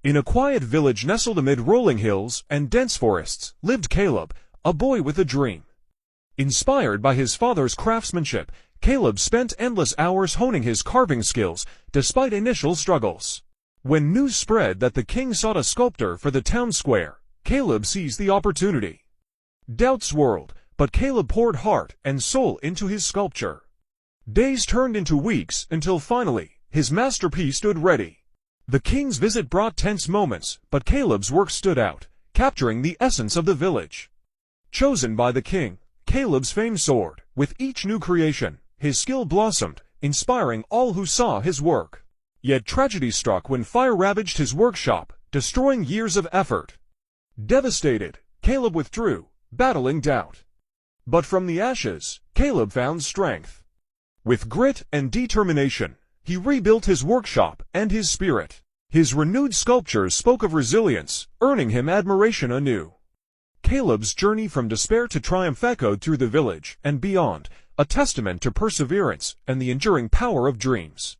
In a quiet village nestled amid rolling hills and dense forests, lived Caleb, a boy with a dream. Inspired by his father's craftsmanship, Caleb spent endless hours honing his carving skills, despite initial struggles. When news spread that the king sought a sculptor for the town square, Caleb seized the opportunity. Doubts swirled, but Caleb poured heart and soul into his sculpture. Days turned into weeks until finally, his masterpiece stood ready. The king's visit brought tense moments, but Caleb's work stood out, capturing the essence of the village. Chosen by the king, Caleb's fame soared. With each new creation, his skill blossomed, inspiring all who saw his work. Yet tragedy struck when fire ravaged his workshop, destroying years of effort. Devastated, Caleb withdrew, battling doubt. But from the ashes, Caleb found strength. With grit and determination, he rebuilt his workshop and his spirit. His renewed sculptures spoke of resilience, earning him admiration anew. Caleb's journey from despair to triumph echoed through the village and beyond, a testament to perseverance and the enduring power of dreams.